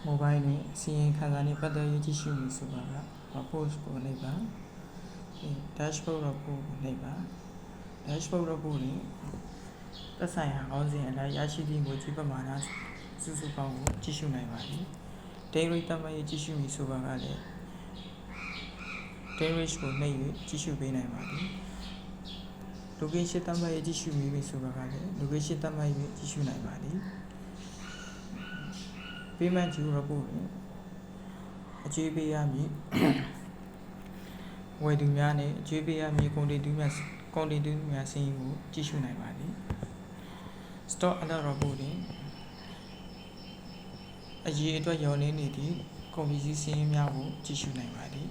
mobile နဲ့စီရင်ခံစားနေပတ်သက်ရေးကြည့်ရှုမှုဆိုတာက report ကိုနှိပ်ပါ dashboard report ကိုနှိပ်ပါ dashboard report နဲ့သက်ဆိုင်ရာခေါင်းစဉ်အလိုက်ရရှိသည့်ငွေကြေးပမာဏစုစုပေါင်းကိုကြည့်ရှုနိုင်ပါသည် day rate သတ်မှတ်ရေးကြည့်ရှုမှုဆိုတာကလည်း day rate ကိုနှိပ်၍ကြည့်ရှုပေးနိုင်ပါသည် location သတ်မှတ်ရေးကြည့်ရှုမှုဆိုတာကလည်း location သတ်မှတ်၍ကြည့်ရှုနိုင်ပါသည် payment due report တွင်အကျွေးပေးရမည်ဝယ်သူများနှင့်အကျွေးပေးရမည်ကုန်တင်သူများစာရင်းကိုကြည့်ရှုနိုင်ပါသည် stock alert report တွင်အရေးအတွက်လျော်နည်းနေသည့်ကုန်ပစ္စည်းစာရင်းများကိုကြည့်ရှုနိုင်ပါသည်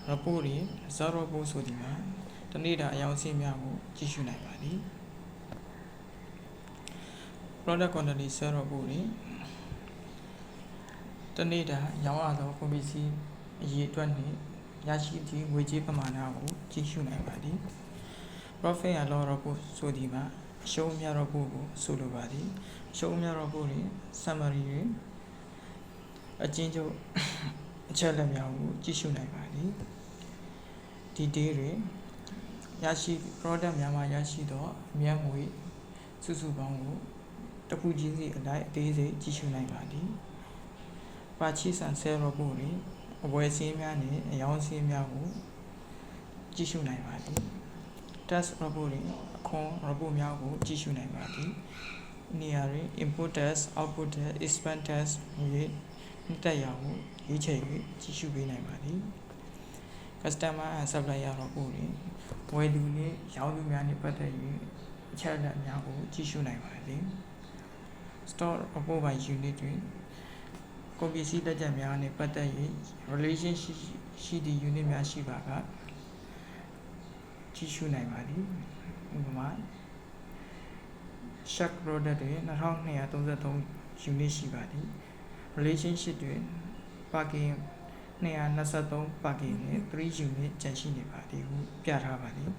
report တွင် result report ဆိုသည်မှာတစ်နေ့တာအယောင်စာရင်းများကိုကြည့်ရှုနိုင်ပါသည် product quantity sale report တွင်တစ်နေ့တာရောင်းရသောကုန်ပစ္စည်းအရေးအတွက်နှင့်ရရှိသည့်ငွေကြေးပမာဏကိုကြည့်ရှုနိုင်ပါသည် profit and loss report ဆိုသည်မှာအရှုံးအမြတ် report ကိုဆိုလိုပါသည်အရှုံးအမြတ် report တွင် summary တွင်အကျဉ်းချုပ်အချက်အလက်များကိုကြည့်ရှုနိုင်ပါသည် detail တွင်ရရှိ product များမှရရှိသောအမြတ်ငွေစုစုပေါင်းကိုတစ်ခုချင်းစီအလိုက်အသေးစိတ်ကြည့်ရှုနိုင်ပါသည် purchase and sale report တွင်အဝယ်စာရင်းများနှင့်အရောင်းစာရင်းများကိုကြည့်ရှုနိုင်ပါသည် tax report တွင်အခွန် report များကိုကြည့်ရှုနိုင်ပါသည်နေရာတွင် input tax output tax expense tax ၍နှစ်သက်ရာကိုရွေးချယ်၍ကြည့်ရှုပေးနိုင်ပါသည် customer and supplier report တွင်ဝယ်သူနှင့်ရောင်းသူများနှင့်ပတ်သက်၍အချက်အလက်များကိုကြည့်ရှုနိုင်ပါသည် stock report by unit တွင်ကုန်ပစ္စည်းလက်ကျန်များနှင့်ပတ်သက်၍ relation ရှိသည့် unit များရှိပါကကြည့်ရှုနိုင်ပါသည်ဥပမာ shark product တွင်2233 unit ရှိပါသည် relationship တွင် parking 223 parking နှင့်3 unit ကျန်ရှိနေပါသည်ဟုပြထားပါသည်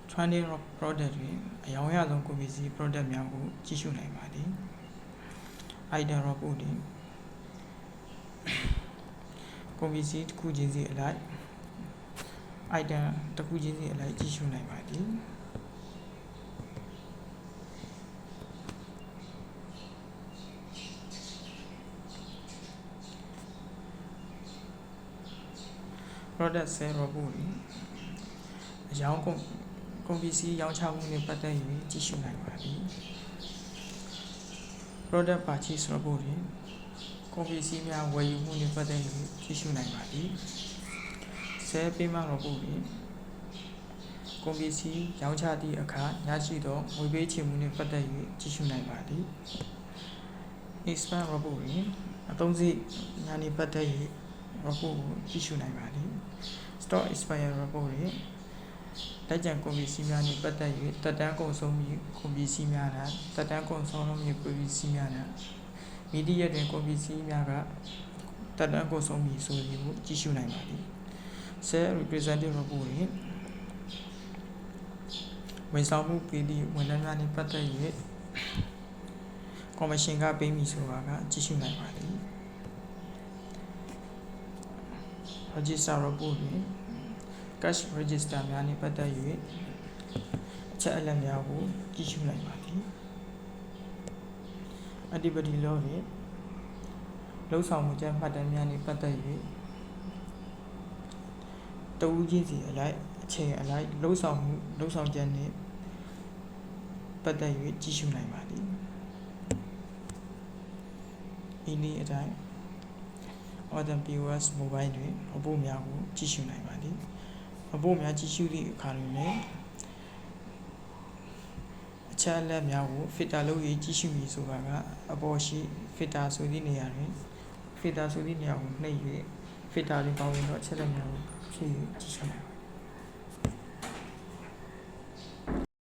trending product တွင်အရောင်းရသောကုန်ပစ္စည်း product များကိုကြည့်ရှုနိုင်ပါသည် item report တွင်ကုန်ပစ္စည်းတစ်ခုချင်းစီအလိုက် item တစ်ခုချင်းစီအလိုက်ကြည့်ရှုနိုင်ပါသည် product sale report တွင်အရောင်းကုန်ပစ္စည်းရောင်းချမှုနှင့်ပတ်သက်၍ကြည့်ရှုနိုင်ပါသည် product purchase report တွင်ကုန်ပစ္စည်းများဝယ်ယူမှုနှင့်ပတ်သက်၍ကြည့်ရှုနိုင်ပါသည် sale payment report တွင်ကုန်ပစ္စည်းရောင်းချသည့်အခါရရှိသောငွေပေးချေမှုနှင့်ပတ်သက်၍ကြည့်ရှုနိုင်ပါသည် expense report တွင်အသုံးစရိတ်များနှင့်ပတ်သက်၍ report ကိုကြည့်ရှုနိုင်ပါသည် stock expire report တွင်လက်ကျန်ကုန်ပစ္စည်းများနှင့်ပတ်သက်၍သက်တမ်းကုန်ဆုံးမည့်ကုန်ပစ္စည်းများနှင့်သက်တမ်းကုန်ဆုံးမည့်ကုန်ပစ္စည်းများနှင့်မိသည့်ရက်တွင်ကုန်ပစ္စည်းများကသက်တမ်းကုန်ဆုံးမည့်ဆိုသည်ကိုကြည့်ရှုနိုင်ပါသည် sale representative report တွင်ဝန်ဆောင်မှုပေးသည့်ဝန်ထမ်းများနှင့်ပတ်သက်၍ကော်မရှင်ကပေးမည်ဆိုတာကကြည့်ရှုနိုင်ပါသည် register report တွင် cash register များနှင့်ပတ်သက်၍အချက်အလက်များကိုကြည့်ရှုနိုင်ပါသည် activity log တွင်လုပ်ဆောင်မှုကြမ်းမှတ်တမ်းများနှင့်ပတ်သက်၍တဦးချင်းစီအလိုက်အချိန်အလိုက်လုပ်ဆောင်ချက်နှင့်ပတ်သက်၍ကြည့်ရှုနိုင်ပါသည်ဤနည်းအတိုင်း Order POS mobile တွင် report များကိုကြည့်ရှုနိုင်ပါသည် report များကြည့်ရှုသည့်အခါတွင်လည်းအချက်အလက်များကို filter လုပ်၍ကြည့်ရှုမည်ဆိုတာကအပေါ်ရှိ filter ဆိုသည့်နေရာတွင် filter ဆိုသည့်နေရာကိုနှိပ်၍ filter တွင်ပါဝင်သောအချက်အလက်များကိုဖြည့်၍ကြည့်ရှုနိုင်